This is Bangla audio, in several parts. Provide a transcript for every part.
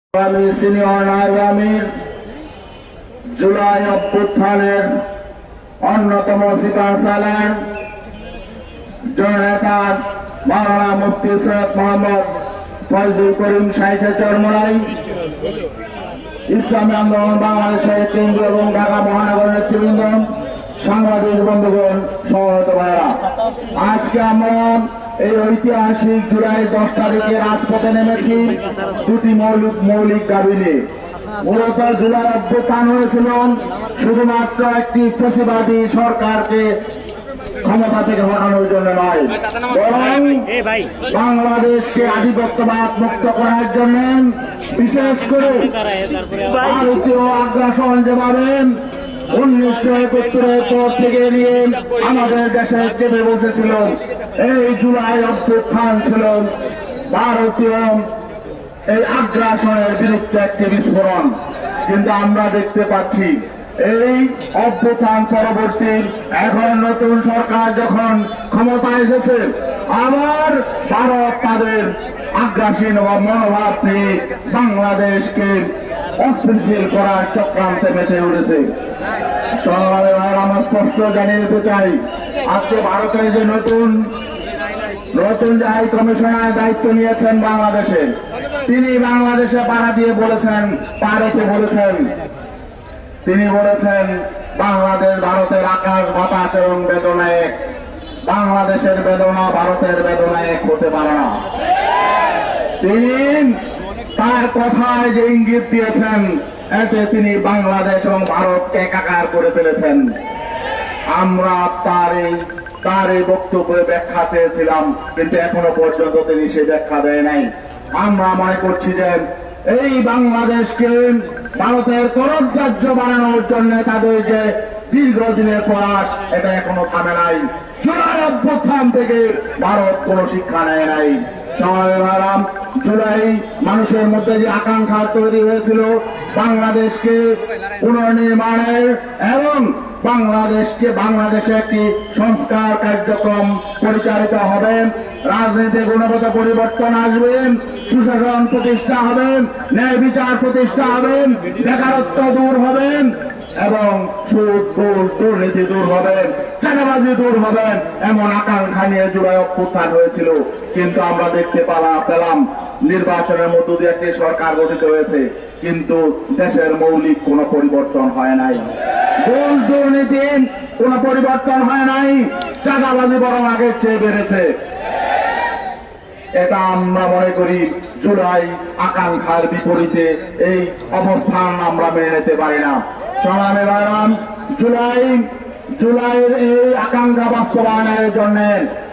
সিনিয়র নায়েবে আমির জুলাই অভ্যুত্থানের অন্যতম সিপাহ সালার জননেতা মাওলানা মুফতি সৈয়দ মোহাম্মদ ফয়জুল করিম শাইখে চরমোনাই, ইসলামী আন্দোলন বাংলাদেশের কেন্দ্র এবং ঢাকা মহানগর নেতৃবৃন্দ, সাংবাদিক বন্ধুগণ, সমবেত ভাইয়েরা, আজকে আমরা এই ঐতিহাসিক জুলাই 10 তারিখে রাজপথে নেমেছি দুটি মৌলিক দাবি নিয়ে। মূলত জুলাই অভ্যুত্থান হয়েছিল শুধুমাত্র একটি ফ্যাসিবাদী সরকারকে ক্ষমতা থেকে হটানোর জন্য নয়, বরং বাংলাদেশকে আধিপত্যবাদ মুক্ত করার জন্য, বিশেষ করে ভারতীয় আগ্রাসন যেভাবে 1971 পর থেকে নিয়ে আমাদের দেশে চেপে বসেছিল, এই জুলাই অভ্যুত্থান ছিল ভারতীয় এই আগ্রাসনের বিরুদ্ধে একটি বিস্ফোরণ। কিন্তু আমরা দেখতে পাচ্ছি এই অভ্যুত্থান পরবর্তী এখন নতুন সরকার যখন ক্ষমতা এসেছে, আবার ভারত তাদের আগ্রাসী মনোভাব নিয়ে বাংলাদেশকে অস্থিতিশীল করার চক্রান্তে মেতে উঠেছে। আমরা স্পষ্ট জানিয়ে দিতে চাই, আজকে ভারতের যে নতুন যে হাই কমিশনার দায়িত্ব নিয়েছেন বাংলাদেশে, তিনি বাংলাদেশে পাড়া দিয়ে বলেছেন, তিনি বলেছেন বাংলাদেশ ভারতের আকাশ বাতাস এবং বেদনা এক, বাংলাদেশের বেদনা ভারতের বেদনা এক হতে পারে না। তিনি তার কথায় যে ইঙ্গিত দিয়েছেন, এতে তিনি বাংলাদেশ এবং ভারতকে একাকার করে ফেলেছেন। আমরা তার এই বক্তব্যে ব্যাখ্যা চেয়েছিলাম, কিন্তু এখনো পর্যন্ত তিনি সেই ব্যাখ্যা দেয় নাই। আমরা মনে করছি যে এই বাংলাদেশকে ভারতের করজরাজ্য বানানোর জন্য তাদের যে দীর্ঘদিনের প্রয়াস, এটা এখনো থামে নাই। জুলাই অভ্যুত্থান থেকে ভারত কোনো শিক্ষা নেয় নাই। জুলাই মানুষের মধ্যে যে আকাঙ্ক্ষা তৈরি হয়েছিল বাংলাদেশকে পুনর্নির্মাণের এবং বাংলাদেশে একটি সংস্কার কার্যক্রম পরিচালিত হবে, রাজনীতি গুণগত পরিবর্তন আসবে, সুশাসন প্রতিষ্ঠা হবে, ন্যায় বিচার প্রতিষ্ঠা হবে, বেকারত্ব দূর হবে এবং সুদ ঘুষ দুর্নীতি দূর হবে, চাঁদাবাজি দূর হবে, এমন আকাঙ্ক্ষা নিয়ে জুলাই অভ্যুত্থান হয়েছিল। কিন্তু আমরা দেখতে পেলাম নির্বাচনের মধ্য দিয়ে একটি সরকার গঠিত হয়েছে, কিন্তু দেশের মৌলিক কোনো পরিবর্তন হয় নাই। ঘুষ দুর্নীতি কোনো পরিবর্তন হয় নাই, চাঁদাবাজি বরং আগের চেয়ে বেড়েছে। এটা আমরা মনে করি জুলাই আকাঙ্ক্ষার বিপরীতে এই অবস্থান আমরা মেনে নিতে পারি না। সংগ্রামী ভাইরাম, জুলাইয়ের এই আকাঙ্ক্ষা বাস্তবায়নের জন্য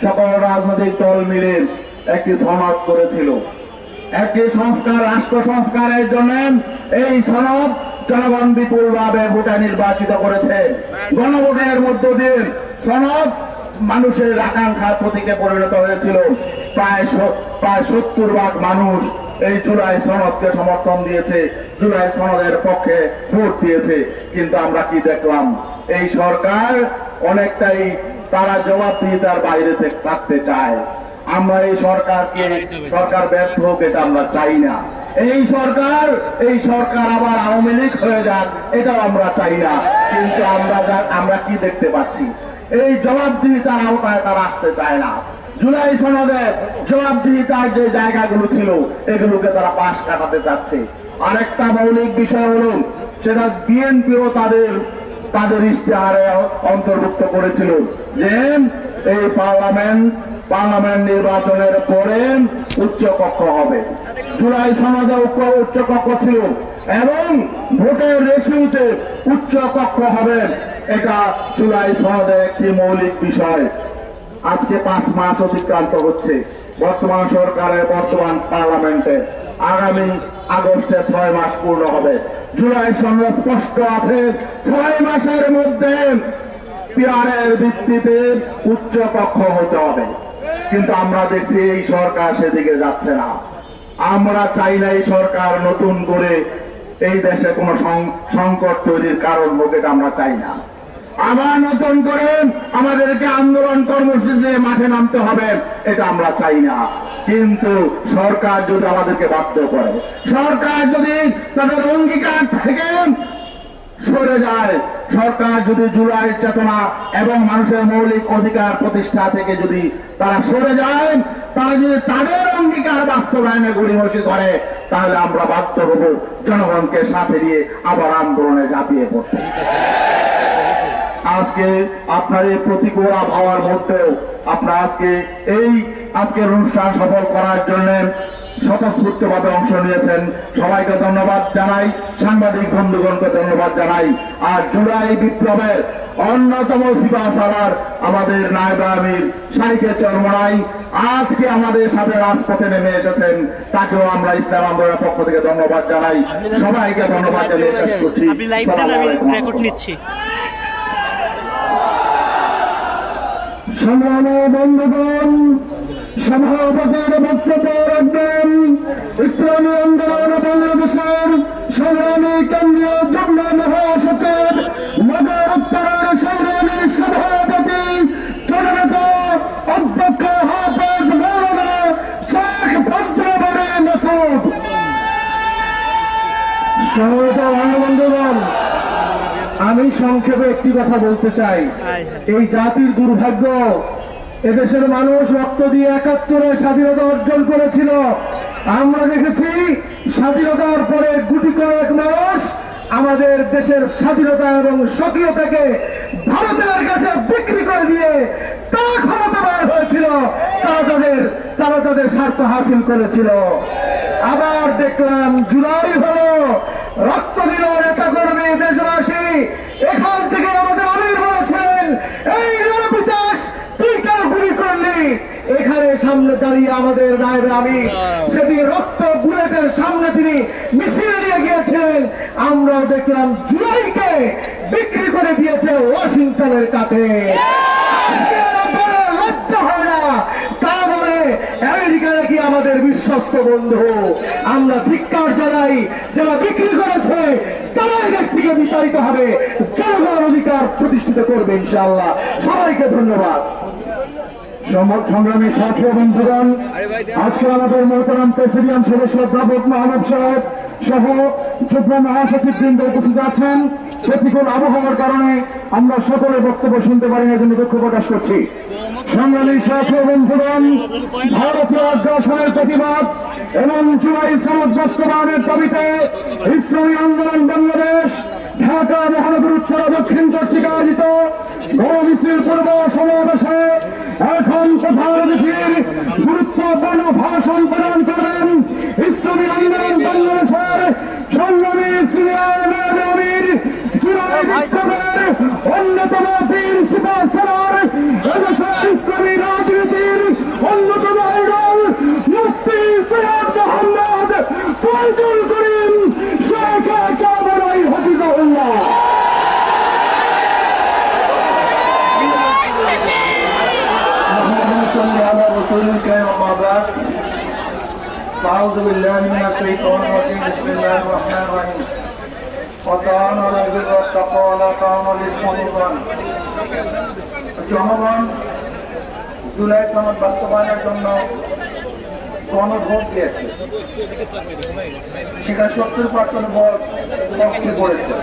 সকল রাজনৈতিক দল মিলে একটি সনদ করেছিল, একটি রাষ্ট্র সংস্কারের জন্য। এই সনদ জনগণ বিপুলভাবে ভোটে নির্বাচিত করেছে। গণভোটের মধ্য দিয়ে সনদ মানুষের আকাঙ্ক্ষার প্রতীকে পরিণত হয়েছিল। প্রায় 70% মানুষ এই জুলাই সনদকে সমর্থন দিয়েছে, জুলাই সনদের পক্ষে ভোট দিয়েছে। কিন্তু আমরা কি দেখলাম, এই সরকার অনেকটাই তারা জবাবদিহিতার বাইরে থাকতে চায়। আমরা এই সরকার ব্যর্থ হোক, এটা আমরা চাই না। এই সরকার আবার আওয়ামী লীগ হয়ে যাক, এটাও আমরা চাই না। কিন্তু আমরা কি দেখতে পাচ্ছি, এই জবাবদিহিতার আওতায় তারা আসতে চায় না। জুলাই সনদের জবাবদিহিতার যে জায়গাগুলো ছিল, এগুলোকে তারা পাশ কাটাতে চাচ্ছে। আরেকটা মৌলিক বিষয় হলো, সেটা বিএনপিও তাদের ইশতেহারে অন্তর্ভুক্ত করেছিল যে এই পার্লামেন্ট নির্বাচনের পরে উচ্চ কক্ষ হবে। জুলাই সনদে উচ্চ কক্ষ ছিল এবং ভোটের রেশিওতে উচ্চ কক্ষ হবে, এটা জুলাই সনদের একটি মৌলিক বিষয়। আজকে 5 মাস অতিক্রান্ত হচ্ছে বর্তমান সরকারের, বর্তমান পার্লামেন্টে। আগামী আগস্টে 6 মাস পূর্ণ হবে। জুলাই সনদ স্পষ্ট আছে, 6 মাসের মধ্যে পিয়ারের ভিত্তিতে উচ্চ কক্ষ হতে হবে। কিন্তু আমরা দেখছি এই সরকার সেদিকে যাচ্ছে না। আমরা চাই না এই সরকার নতুন করে এই দেশে কোনো সংকট তৈরির কারণ হোক, এটা আমরা চাই না। আবার নতুন করে আমাদেরকে আন্দোলন কর্মসূচি দিয়ে মাঠে নামতে হবে, এটা আমরা চাই না। কিন্তু সরকার যদি আমাদেরকে বাধ্য করে, সরকার যদি তাদের অঙ্গীকার থেকে সরে যায়, সরকার যদি জুলাই চেতনা এবং মানুষের মৌলিক অধিকার প্রতিষ্ঠা থেকে যদি তারা সরে যায়, তারা যদি তাদের অঙ্গীকার বাস্তবায়নে গড়িমসি করে, তাহলে আমরা বাধ্য হব জনগণকে সাথে নিয়ে আবার আন্দোলনে ঝাঁপিয়ে পড়তে। আজকে আপনার এই প্রতিকূল আবহাওয়ার মধ্যেও আপনার আজকের অনুষ্ঠান সফল করার জন্য স্বতঃস্ফূর্তভাবে অংশ নিয়েছেন। সবাইকে ধন্যবাদ জানাই, সাংবাদিক বন্ধুগণকে ধন্যবাদ জানাই। আর জুলাই বিপ্লবের অন্যতম সিপাহ সালার আমাদের নায়েব আমির শাইখে চরমনাই আজকে আমাদের সাথে রাজপথে নেমে এসেছেন, তাকেও আমরা ইসলাম আন্দোলনের পক্ষ থেকে ধন্যবাদ জানাই। সবাইকে ধন্যবাদ জানিয়ে শেষ করছি। সংগ্রামী বন্ধুগণ, সভাপতির বক্তব্য রাখবেন ইসলামী আন্দোলন বাংলাদেশের সংগ্রামী কেন্দ্রীয় যুগ্ম মহাসচিব, নগর উত্তরের সংগ্রামী সভাপতি জননেতা অধ্যক্ষ হাফেজ মৌলানা শেখ ফজলুল বারী মাসুদ। সম্মানিত বন্ধুগণ, আমি সংক্ষেপে একটি কথা বলতে চাই। এই জাতির দুর্ভাগ্য, এদেশের মানুষ রক্ত দিয়ে ৭১-এ স্বাধীনতা অর্জন করেছিল। আমরা দেখেছি স্বাধীনতার পরে গুটি কয়েক মানুষ আমাদের দেশের স্বাধীনতা এবং স্বকীয়তাকে ভারতের কাছে বিক্রি করে দিয়ে তারা ক্ষমতাবান হয়েছিল, তারা তাদের স্বার্থ হাসিল করেছিল। আবার দেখলাম জুলাই হলো, রক্ত দিল নেতা কর্মী দেশবাসী। এখান থেকে আমাদের আমির বলেছেন, এই রণবিচাস তুই কেন গুলি করলি? এখানে সামনে দাঁড়িয়ে আমাদের নায়েব আমির সেদিন রক্ত বুলেটের সামনে তিনি মিছিল নিয়ে গিয়েছিলেন। আমরাও দেখলাম জুলাইকে বিক্রি করে দিয়েছে ওয়াশিংটনের কাছে। লজ্জা হয় না? তা বলে আমেরিকা নাকি আমাদের বিশ্বস্ত বন্ধু। আমরা ধিক্কার জানাই, যারা বিক্রি করেছে তারাই দেশ থেকে বিতাড়িত হবে, জনগণ অধিকার প্রতিষ্ঠিত করবে ইনশাআল্লাহ। সবাইকে ধন্যবাদ। সংগ্রামী সাথী বন্ধুগণ, আজকে আমাদের মোহতারাম প্রেসিডিয়াম সদস্য অধ্যাপক মাহবুব সাহেব সহ যুগ্ম মহাসচিব বৃন্দ উপস্থিত আছেন। প্রতিকূল আবহাওয়ার কারণে আমরা সকলের বক্তব্য শুনতে পারি না, জন্য দুঃখ প্রকাশ করছি। সংগ্রামী সাথী বন্ধুগণ, ভারতীয় আগ্রাসনের প্রতিবাদ এবং জুলাই সনদ বাস্তবায়নের দাবিতে ইসলামী আন্দোলন বাংলাদেশ ঢাকা মহানগর উত্তর দক্ষিণ কর্তৃক আয়োজিত গণমিছিল পূর্ব সমাবেশে এখন প্রধান অতিথির গুরুত্বপূর্ণ ভাষণ প্রদান করবেন ইসলামী আন্দোলন বাংলাদেশের সংগ্রামী সিনিয়র নায়েব আমির, জুলাই বিপ্লবের অন্যতম বীর সিপাহ সালার, এদেশের ইসলামী রাজনীতির অন্যতম আইডল মুফতি সৈয়দ মোহাম্মদ ফয়জুল করিম শেখ চরমনাই হাফিজাহুল্লাহ। أعوذ بالله من الشيطان الرجيم بسم الله الرحمن الرحيم وتعالى على البر والتقوى ولا تعالى على الإثم والعدوان। জনগণ জুলাই সনদ বাস্তবায়নের জন্য গণভোট দিয়েছে, সেখানে ৭০% ভোট পক্ষে পড়েছে।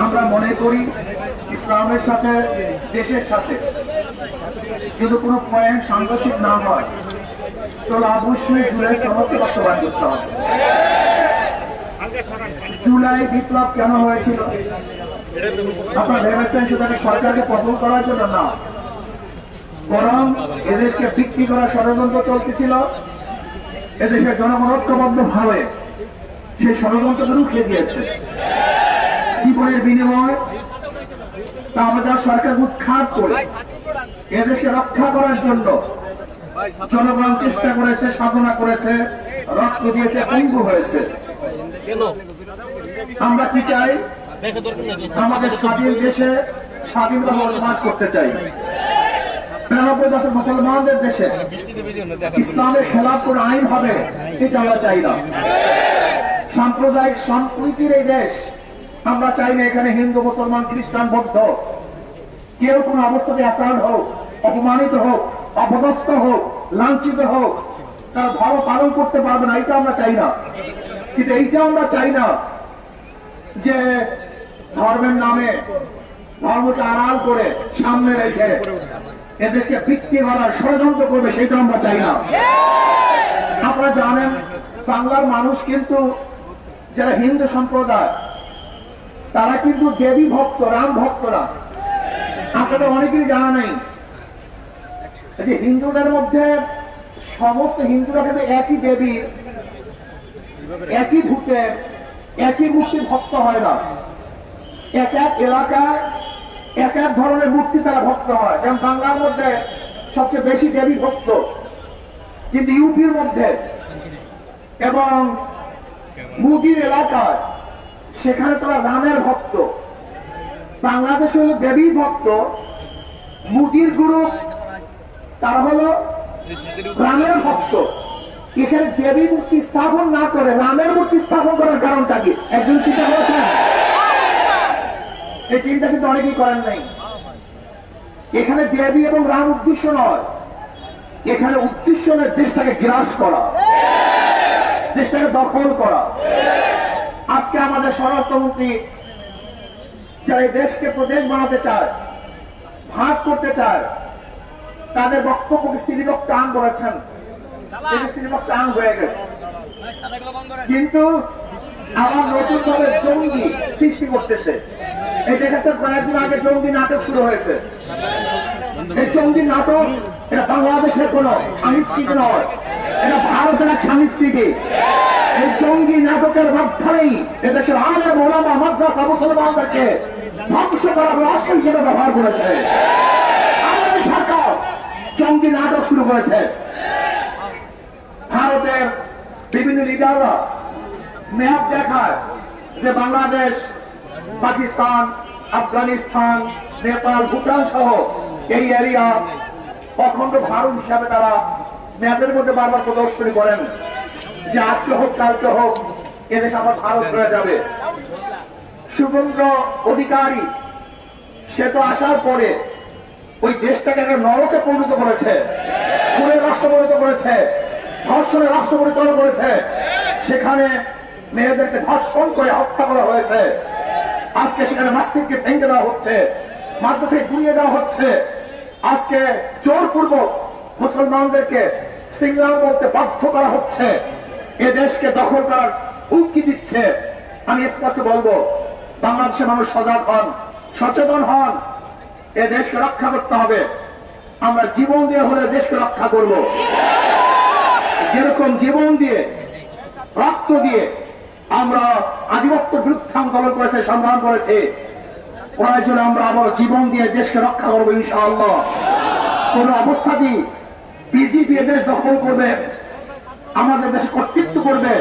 আমরা মনে করি ইসলামের সাথে, দেশের সাথে যদি কোনো পয়েন্ট সাংঘর্ষিক না হয়, তাহলে অবশ্যই জুলাই সনদকে বাস্তবায়ন করতে হবে। জুলাই বিপ্লব কেন হয়েছিল? আপনারা ভেবেছেন সেটাকে সরকারকে পতন করার জন্য না, বরং এদেশকে বিক্রি করার ষড়যন্ত্র চলতেছিল। এদেশের জনগণ ঐক্যবদ্ধ ভাবে সেই ষড়যন্ত্রকে রুখে দিয়েছে। জীবনের বিনিময় তা আমাদের সরকার উৎখাত করে এদেশকে রক্ষা করার জন্য জনগণ চেষ্টা করেছে, সাধনা করেছে, রক্ত দিয়েছে, পঙ্গু হয়েছে। আমরা কি চাই? আমাদের স্বাধীন দেশে স্বাধীনভাবে বসবাস করতে চাই। ৯৫% মুসলমানদের দেশে ইসলামের খেলাফ কোন আইন হবে এটা আমরা চাই না। সাম্প্রদায়িক সম্প্রীতির এই দেশ আমরা চাই না। এখানে হিন্দু, মুসলমান, খ্রিস্টান, বৌদ্ধ কেউ কোন অবস্থাতে আসান হোক, অপমানিত হোক, অপদস্থ হোক, লাঞ্ছিত হোক, তারা ধর্ম পালন করতে পারবে না, এটা আমরা চাই না। কিন্তু এইটা আমরা চাই না যে ধর্মের নামে ধর্মকে আড়াল করে সামনে রেখে এদেরকে বিক্রি করার ষড়যন্ত্র করবে, সেটা আমরা চাই না। আপনারা জানেন বাংলার মানুষ কিন্তু যারা হিন্দু সম্প্রদায় তারা কিন্তু দেবী ভক্ত, রাম ভক্তরা। আপনাদের অনেকেরই জানা নেই যে হিন্দুদের মধ্যে সমস্ত হিন্দুরা কিন্তু একই দেবীর, একই ভূতের, একই মূর্তির ভক্ত হয় না। এক এক এলাকায় এক এক ধরনের মূর্তি তারা ভক্ত হয়। যেমন বাংলার মধ্যে সবচেয়ে বেশি দেবী ভক্ত, কিন্তু ইউপির মধ্যে এবং মুদির এলাকায় সেখানে তারা রামের ভক্ত। বাংলাদেশে হলো দেবী ভক্ত, মুদির গ্রুপ তারা হলো রামের ভক্ত। এখানে দেবী মূর্তি স্থাপন না করে রামের মূর্তি স্থাপন করার কারণটা কি একজন চিন্তা করেছেন? এই চিন্তা কিন্তু অনেকেই করেন নাই। এখানে দেবী এবং রাম উদ্দেশ্য নয়, এখানে উদ্দেশ্য হলো দেশটাকে গ্রাস করা, দেশটাকে দখল করা। আজকে আমাদের স্বরাষ্ট্রমন্ত্রী যারা এই দেশকে প্রদেশ বানাতে চায়, ভাগ করতে চায়, তাদের বক্তব্যকে শ্রীবক টান করেছেন, শ্রীবক টান হয়ে গেছে। কিন্তু আবার নতুন ভাবে জঙ্গি সৃষ্টি করতেছে। এই দেখেছে কয়েকদিন আগে জঙ্গি নাটক শুরু হয়েছে। এই জঙ্গি নাটক এটা বাংলাদেশের কোন সংস্কৃতি নয়, এটা ভারতের এক সংস্কৃতি। এই জঙ্গি নাটকের মাধ্যমেই এদেশের আলেম ওলামা মাদ্রাসা মুসলমানদেরকে ধ্বংস করার অস্ত্র হিসেবে ব্যবহার করেছে। আমাদের সরকার জঙ্গি নাটক শুরু করেছে। ভারতের বিভিন্ন লিডাররা ম্যাপ দেখায় যে বাংলাদেশ, পাকিস্তান, আফগানিস্তান, নেপাল, ভুটান সহ এই এরিয়া অখণ্ড ভারত হিসাবে তারা ম্যাপের মধ্যে বারবার প্রদর্শনী করেন যে আজকে হোক কালকে হোক এদেশ আমার ভারত হয়ে যাবে। শুভেন্দু অধিকারী সে তো আসার পরে ওই দেশটাকে একটা নরকে পরিণত করেছে, খুনের রাষ্ট্র পরিণত করেছে, ধর্ষণের রাষ্ট্র পরিচালনা করেছে। সেখানে মেয়েদেরকে ধর্ষণ করে হত্যা করা হয়েছে। আজকে সেখানে মসজিদকে ভেঙে দেওয়া হচ্ছে, মাদ্রাসাকে গুড়িয়ে দেওয়া হচ্ছে। আজকে জোরপূর্বক মুসলমানদেরকে সিংরাম বলতে বাধ্য করা হচ্ছে, এ দেশকে দখল করার হুমকি দিচ্ছে। আমি স্পষ্ট বলবো, বাংলাদেশের মানুষ সজাগ হন, সচেতন হন, এ দেশকে রক্ষা করতে হবে। আমরা জীবন দিয়ে হলে দেশকে রক্ষা করব। যেরকম জীবন দিয়ে, রক্ত দিয়ে আমরা আধিপত্যের বিরুদ্ধে আন্দোলন করেছি, সংগ্রাম করেছি, প্রয়োজনে আমরা আবার জীবন দিয়ে দেশকে রক্ষা করবো ইনশাআল্লাহ। কোন অবস্থাতেই বিজেপি এদেশ দখল করবে, আমাদের দেশে কর্তৃত্ব করবে,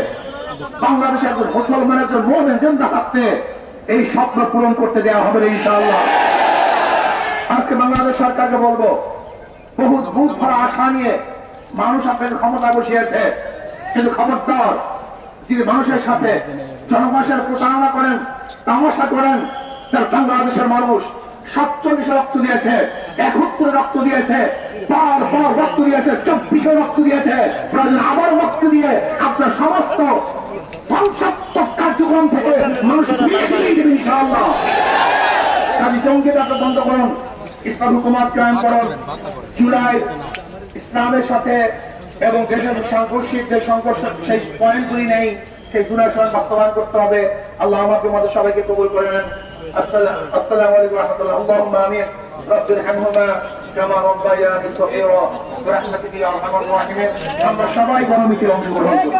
বাংলাদেশের একজন মুসলমান, একজন মুমিন জিন্দা থাকতে এই স্বপ্ন পূরণ করতে দেওয়া হবে ইনশাআল্লাহ। আজকে বাংলাদেশ সরকারকে বলবো, বহু বুথ ভরা আশা নিয়ে মানুষ আপনাদের ক্ষমতা বসিয়েছে, কিন্তু খবরদার যিনি মানুষের সাথে জনগণের প্রতারণা করেন, তামাশা করেন, তার বাংলাদেশের মানুষ 47 রক্ত দিয়েছে, 71 রক্ত দিয়েছে, বারবার রক্ত দিয়েছে, 24 রক্ত দিয়েছে, প্রয়োজন আবার রক্ত দিয়ে আপনার সমস্ত ধ্বংসাত্মক কার্যক্রম থেকে মানুষ ইনশাআল্লাহ। কাজী জঙ্গিদের আপনার বন্ধ করুন, ইসলাম হুকুমত কায়েম করুন। জুলাই ইসলামের সাথে এবং দেশের সাংঘর্ষিক যে সংঘর্ষ সেই পয়েন্টগুলি নেই, সেই জুলাই সঙ্গে বাস্তবায়ন করতে হবে। আল্লাহ আমাকে আমাদের সবাইকে কবুল করে নেন। আসসালামু আলাইকুম ওয়া রাহমাতুল্লাহ। আল্লাহুম্মা আমিন। রব্বির হামহুমা কামা রাব্বায়ানি সগীরা বিরহমাতিকা ইয়া আরহামার রাহিমিন। আমরা সবাই গণমিছিলে অংশগ্রহণ করি।